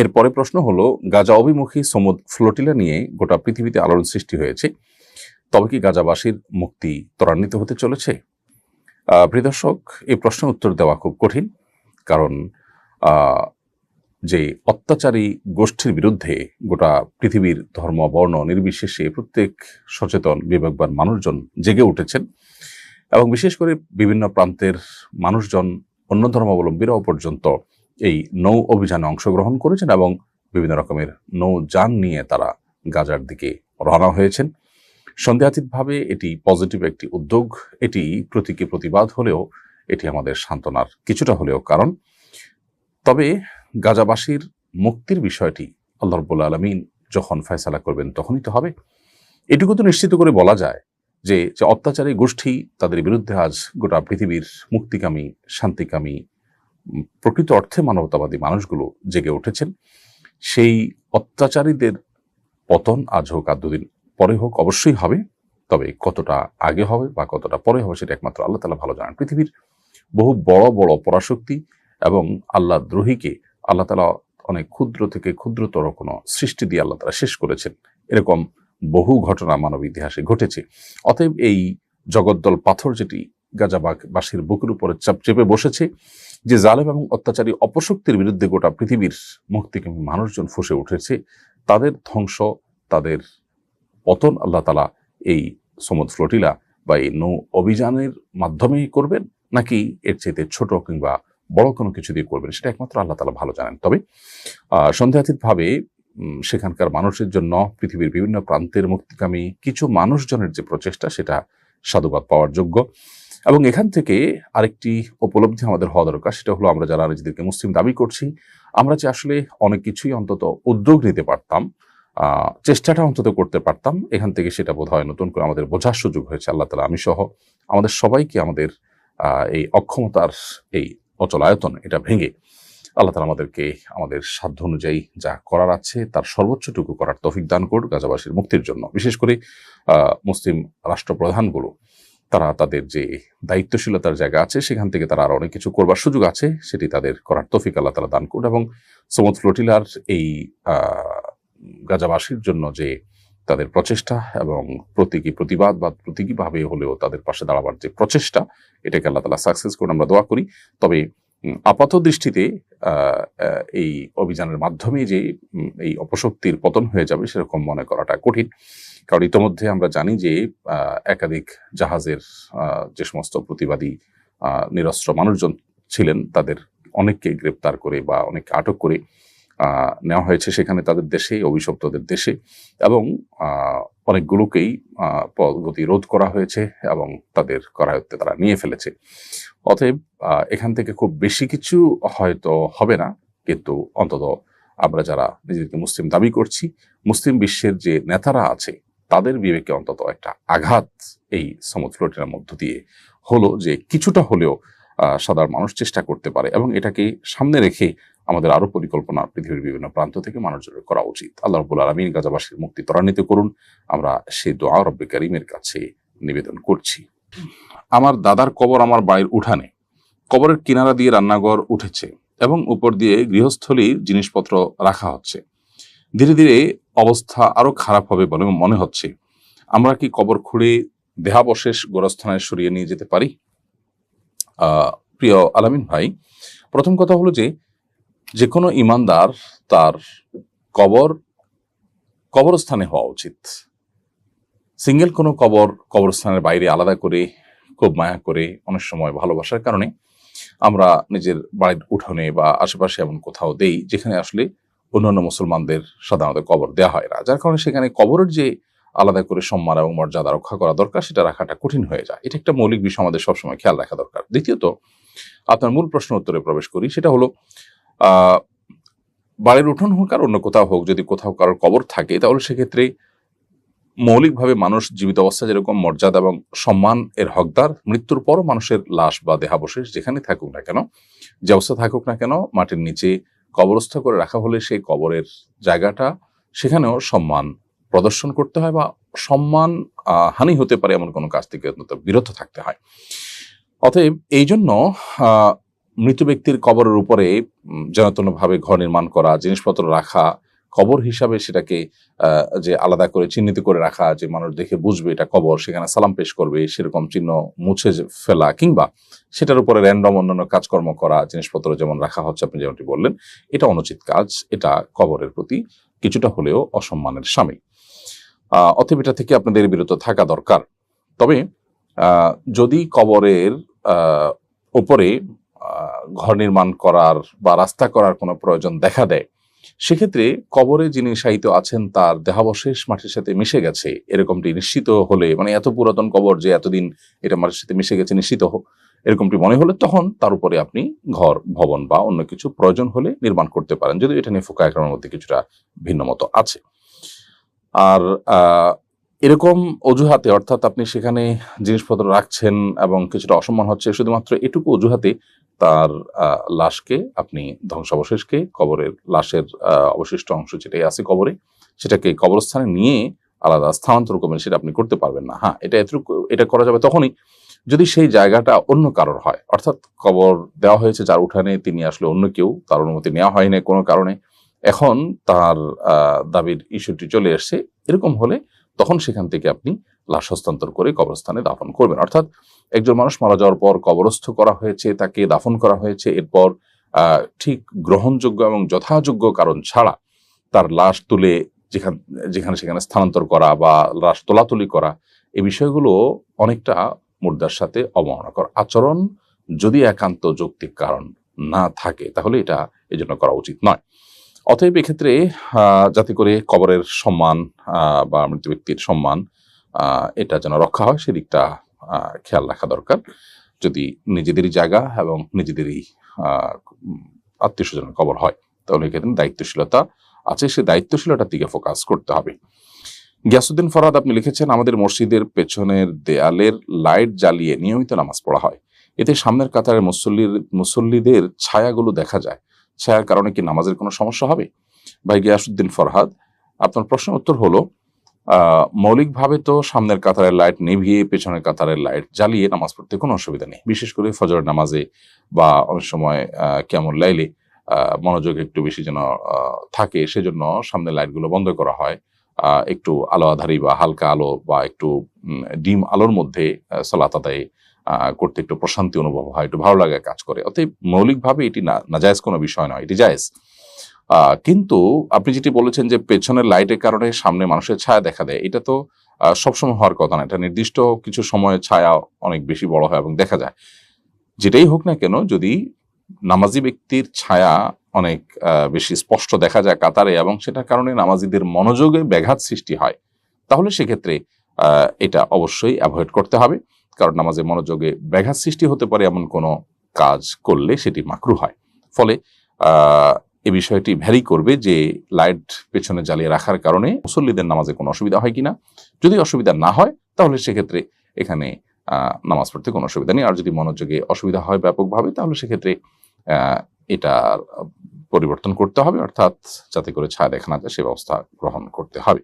এরপরে প্রশ্ন হলো, গাজা অভিমুখী সমুদ্র ফ্লোটিলা নিয়ে গোটা পৃথিবীতে আলোড়ন সৃষ্টি হয়েছে, তবে কি গাজাবাসীর মুক্তি ত্বরান্বিত হতে চলেছে? প্রিয় দর্শক, এই প্রশ্নের উত্তর দেওয়া খুব কঠিন, কারণ যে অত্যাচারী গোষ্ঠীর বিরুদ্ধে গোটা পৃথিবীর ধর্ম বর্ণ নির্বিশেষে প্রত্যেক সচেতন বিবেকবান মানুষজন জেগে উঠেছেন, এবং বিশেষ করে বিভিন্ন প্রান্তের মানুষজন, অন্য ধর্মাবলম্বীরাও পর্যন্ত এই নৌ অভিযানে অংশগ্রহণ করেছেন এবং বিভিন্ন রকমের নৌযান নিয়ে তারা গাজার দিকে রওনা হয়েছেন। সন্দেহাতীতভাবে এটি পজিটিভ একটি উদ্যোগ, এটি প্রতীকী প্রতিবাদ হলেও এটি আমাদের সান্ত্বনার কিছুটা হলেও কারণ। তবে গাজাবাসীর মুক্তির বিষয়টি আল্লাহ রাব্বুল আলামিন যখন ফয়সালা করবেন তখনই তো হবে। এটুকু তো নিশ্চিত করে বলা যায় যে অত্যাচারী গোষ্ঠী, তাদের বিরুদ্ধে আজ গোটা পৃথিবীর মুক্তিকামী, শান্তিকামী, প্রকৃত অর্থে মানবতাবাদী মানুষগুলো জেগে উঠেছেন। সেই অত্যাচারীদের পতন আজ হোক আর দুদিন পরে হোক অবশ্যই হবে, তবে কতটা আগে হবে বা কতটা পরে হবে সেটা একমাত্র আল্লাহ তাআলা ভালো জানেন। পৃথিবীর বহু বড় বড় পরাশক্তি এবং আল্লাহ দ্রোহীকে আল্লাহ তাআলা অনেক ক্ষুদ্র থেকে ক্ষুদ্রতর কোনো সৃষ্টি দিয়ে আল্লাহ তাআলা শেষ করেছেন। এরকম বহু ঘটনা মানব ইতিহাসে ঘটেছে। অতএব এই জগদ্দল পাথর যেটি গাজাবাসীর বুকের উপরে চাপ চেপে বসেছে, যে জালেম এবং অত্যাচারী অপশক্তির বিরুদ্ধে গোটা পৃথিবীর মুক্তিকামী মানুষজন ফুঁসে উঠেছে, তাদের ধ্বংস, তাদের পতন আল্লাহ তাআলা এই সমুদ্র ফ্লোটিলা বা এই নৌ অভিযানের মাধ্যমেই করবেন, নাকি এর চাইতে ছোট কিংবা বড় কোনো কিছু দিয়ে করবেন, সেটা একমাত্র আল্লাহ তাআলা ভালো জানেন। তবে সন্দেহাতীতভাবে সেখানকার মানুষের জন্য পৃথিবীর বিভিন্ন প্রান্তের মুক্তিকামী কিছু মানুষজনের যে প্রচেষ্টা, সেটা সাধুবাদ পাওয়ার যোগ্য। এবং এখান থেকে আরেকটি উপলব্ধি আমাদের হওয়া দরকার, সেটা হলো আমরা যারা নিজেদেরকে মুসলিম দাবি করছি, আমরা যে আসলে অনেক কিছুই অন্তত উদ্যোগ নিতে পারতাম, চেষ্টাটা অন্তত করতে পারতাম, এখান থেকে সেটা বোধ হয় নতুন করে আমাদের বোঝার সুযোগ হয়েছে। আল্লাহ তাআলা আমি সহ আমাদের সবাইকে আমাদের এই অক্ষমতার এই অচলায়তন এটা ভেঙে আল্লাহ তাআলা আমাদেরকে আমাদের সাধ্য অনুযায়ী যা করার আছে তার সর্বোচ্চটুকু করার তৌফিক দান করুন গাজাবাসীর মুক্তির জন্য। বিশেষ করে মুসলিম রাষ্ট্রপ্রধানগুলো, তারা তাদের যে দায়িত্বশীলতার জায়গা আছে সেখান থেকে তারা আরো অনেক কিছু করবার সুযোগ আছে, সেটি তাদের করার তৌফিক আল্লাহ তাআলা দান করুন। এবং সমুদ্র ফ্লোটিলার এই গাজাবাসীর জন্য যে তাদের প্রচেষ্টা এবং প্রতীকী প্রতিবাদ বা প্রতীকীভাবে হলেও তাদের পাশে দাঁড়াবার যে প্রচেষ্টা, এটাকে আল্লাহ তাআলা সাকসেস করুন, আমরা দোয়া করি। তবে আপাত দৃষ্টিতে এই অভিযানের মাধ্যমে যে এই অপশক্তির পতন হয়ে যাবে সেরকম মনে করাটা কঠিন, কারণ ইতোমধ্যে আমরা জানি যে একাধিক জাহাজের যে সমস্ত প্রতিবাদী নিরস্ত্র মানুষজন ছিলেন, তাদের অনেককে গ্রেপ্তার করে বা অনেককে আটক করে নেওয়া হয়েছে সেখানে তাদের দেশে, অভিশপ্তদের দেশে, এবং অনেকগুলোকেই গতিরোধ করা হয়েছে এবং তাদের করায়ত্তে তারা নিয়ে ফেলেছে। অতএব এখান থেকে খুব বেশি কিছু হয়তো হবে না, কিন্তু অন্তত আমরা যারা নিজেদেরকে মুসলিম দাবি করছি, মুসলিম বিশ্বের যে নেতারা আছে, তাদের বিবেকে অন্তত একটা আঘাত এই সমুদ্র ফ্লোটিলার মধ্য দিয়ে হলো, যে কিছুটা হলেও সাধারণ মানুষ চেষ্টা করতে পারে, এবং এটাকে সামনে রেখে আমাদের আরো পরিকল্পনা পৃথিবীর বিভিন্ন প্রান্ত থেকে মানুষজনের করা উচিত। আল্লাহ রাব্বুল আলামিন গাজাবাসীর মুক্তি ত্বরান্বিত করুন, আমরা সেই দোয়া রব্বে কারীমের কাছে নিবেদন করছি। আমার দাদার কবর আমার বাড়ির উঠানে, কবরের কিনারা দিয়ে রান্নাঘর উঠেছে এবং উপর দিয়ে গৃহস্থলীর জিনিসপত্র রাখা হচ্ছে। ধীরে ধীরে অবস্থা আরো খারাপ হবে বলে মনে হচ্ছে। আমরা কি কবর খুঁড়ে দেহাবশেষ গোরস্থানে সরিয়ে নিয়ে যেতে পারি? প্রিয় আলামিন ভাই, প্রথম কথা হলো যে কোনো ইমানদার তার কবরস্থানে হওয়া উচিত। সিঙ্গেল কোনো কবরস্থানের বাইরে আলাদা করে খুব মায়া করে, অনেক সময় ভালোবাসার কারণে আমরা নিজের বাড়ির উঠোনে বা আশেপাশে এমন কোথাও দেই যেখানে আসলে অন্যান্য মুসলমানদের সাধারণত কবর দেওয়া হয় না, যার কারণে সেখানে কবরের যে আলাদা করে সম্মান এবং মর্যাদা রক্ষা করা দরকার, সেটা রাখাটা কঠিন হয়ে যায়। এটা একটা মৌলিক বিষয় আমাদের সবসময় খেয়াল রাখা দরকার। দ্বিতীয়ত, আপনার মূল প্রশ্ন উত্তরে প্রবেশ করি, সেটা হলো বাড়ির উঠোন হোক আর অন্য কোথাও হোক, যদি কোথাও কারোর কবর থাকে, তাহলে সেক্ষেত্রে মৌলিকভাবে মানুষ জীবিত অবস্থা যেরকম মর্যাদা এবং সম্মান এর হকদার, মৃত্যুর পরও মানুষের লাশ বা দেহাবশেষ যেখানে থাকুক না কেন, যে অবস্থা থাকুক না কেন, মাটির নিচে কবরস্থ করে রাখা হলে সেই কবরের জায়গাটা, সেখানেও সম্মান প্রদর্শন করতে হয় বা সম্মান হানি হতে পারে এমন কোনো কাজ থেকে বিরত থাকতে হয়। অতএব এই জন্য মৃত ব্যক্তির কবরের উপরে ভাবে ঘর নির্মাণ করা, জিনিসপত্র রাখা, কবর হিসাবে সেটাকে যে আলাদা করে চিহ্নিত করে রাখা, যে মানুষ দেখে বুঝবে এটা কবর, সেখানে সালাম পেশ করবে, সেরকম চিহ্ন মুছে ফেলা, কিংবা সেটার উপরে র্যান্ডম অন্যান্য কাজকর্ম করা, জিনিসপত্র যেমন রাখা হচ্ছে আপনি যেমনটি বললেন, এটা অনুচিত কাজ। এটা কবরের প্রতি কিছুটা হলেও অসম্মানের শামিল। অতএব এটা থেকে আপনাদের বিরত থাকা দরকার। তবে যদি কবরের উপরে ঘর নির্মাণ করার বা রাস্তা করার কোনো প্রয়োজন দেখা দেয়, সেক্ষেত্রে কবরে যিনি শায়িত আছেন তার দেহাবশেষ মাটির সাথে মিশে গেছে এরকমটি নিশ্চিত হলে, মানে এত পুরাতন কবর যে এতদিন এটা মাটির সাথে মিশে গেছে নিশ্চিত এরকমটি মনে হলে, তখন তার উপরে আপনি ঘর, ভবন বা অন্য কিছু প্রয়োজন হলে নির্মাণ করতে পারেন, যদিও এটা নিয়ে ফুকায়ে কেরামের মধ্যে কিছুটা ভিন্ন মত আছে। আর এরকম অজুহাতে, অর্থাৎ আপনি সেখানে জিনিসপত্র রাখছেন এবং কিছুটা অসম্মান হচ্ছে, শুধুমাত্র এটুকু অজুহাতে তার লাশকে, আপনি ধ্বংসাবশেষকে, কবরের লাশের অবশিষ্ট অংশ যেটাই আছে কবরে, সেটাকে কবরস্থানে নিয়ে আলাদা স্থানান্তর করবেন, সেটা আপনি করতে পারবেন না। হ্যাঁ, এটা করা যাবে তখনই যদি সেই জায়গাটা অন্য কারোর হয়, অর্থাৎ কবর দেওয়া হয়েছে যার উঠানে, তিনি আসলে অন্য কেউ, তার অনুমতি নেওয়া হয়নি কোনো কারণে, এখন তার দাবির ইস্যুটি চলে এসছে, এরকম হলে তখন সেখান থেকে আপনি লাশ হস্তান্তর করে কবরস্থানে দাফন করবেন। অর্থাৎ একজন মানুষ মারা যাওয়ার পর কবরস্থ করা হয়েছে, তাকে দাফন করা হয়েছে, এরপর ঠিক গ্রহণযোগ্য এবং যথাযোগ্য কারণ ছাড়া তার লাশ তুলে যেখানে সেখানে স্থানান্তর করা বা লাশ তোলাতুলি করা, এই বিষয়গুলো অনেকটা মুর্দার সাথে অবমাননাকর আচরণ। যদি একান্ত যৌক্তিক কারণ না থাকে তাহলে এটা এজন্য করা উচিত নয়। অতএব এক্ষেত্রে যাতে করে কবরের সম্মান বা মৃত ব্যক্তির সম্মান এটা যেন রক্ষা হয়, সেদিকটা খেয়াল রাখা দরকার। যদি নিজেদেরই জায়গা এবং নিজেদেরই আত্মীয় স্বজনের কবর হয়, তাহলে এক্ষেত্রে দায়িত্বশীলতা আছে, সে দায়িত্বশীলতার দিকে ফোকাস করতে হবে। গিয়াসউদ্দিন ফরহাদ আপনি লিখেছেন, আমাদের মসজিদের পেছনের দেয়ালের লাইট জ্বালিয়ে নিয়মিত নামাজ পড়া হয়, এতে সামনের কাতারের মুসল্লিদের ছায়াগুলো দেখা যায়, ছায়ার কারণে কি নামাজের কোনো সমস্যা হবে? ভাই গিয়াসউদ্দিন ফরহাদ, আপনার প্রশ্নের উত্তর হলো, মৌলিকভাবে তো সামনের কাতারের লাইট নিভিয়ে পেছনের কাতারের লাইট জ্বালিয়ে নামাজ পড়তে কোনো অসুবিধা নেই। বিশেষ করে ফজরের নামাজে বা অনেক সময় কিয়ামুল লাইলে মনোযোগ একটু বেশি যেন থাকে, সেজন্য সামনের লাইটগুলো বন্ধ করা হয়। একটু আলো আধারি বা হালকা আলো বা একটু ডিম আলোর মধ্যে সালাত আদায় করতে একটু প্রশান্তি অনুভব হয়, একটু ভালো লাগে কাজ করে। অতএব মৌলিকভাবে এটি নাজায়েজ কোনো বিষয় নয়, এটি জায়েজ। কিন্তু আপনি যেটি বলেছেন যে পেছনের লাইটের কারণে সামনে মানুষের ছায়া দেখা দেয়, এটা তো সবসময় হওয়ার কথা না। এটা নির্দিষ্ট কিছু সময়ে ছায়া অনেক বেশি বড় হয় এবং দেখা যায়। যেটাই হোক না কেন, যদি নামাজি ব্যক্তির ছায়া অনেক বেশি স্পষ্ট দেখা যায় কাতারে এবং সেটার কারণে নামাজিদের মনোযোগে ব্যাঘাত সৃষ্টি হয়, তাহলে সেক্ষেত্রে এটা অবশ্যই অ্যাভয়েড করতে হবে। কারণ নামাজে মনোযোগে ব্যাঘাত সৃষ্টি হতে পারে এমন কোনো কাজ করলে সেটি মাকরুহ হয়। ফলে এই বিষয়টি ভ্যারি করবে যে লাইট পেছনে জ্বালিয়ে রাখার কারণে মুসল্লিদের নামাজে কোনো অসুবিধা হয় কিনা। যদি অসুবিধা না হয় তাহলে সেক্ষেত্রে এখানে নামাজ পড়তে কোনো অসুবিধা নেই। আর যদি মনোযোগে অসুবিধা হয় ব্যাপকভাবে, তাহলে সেক্ষেত্রে এটা পরিবর্তন করতে হবে, অর্থাৎ যাতে করে ছায়া দেখা না যায় সে ব্যবস্থা গ্রহণ করতে হবে।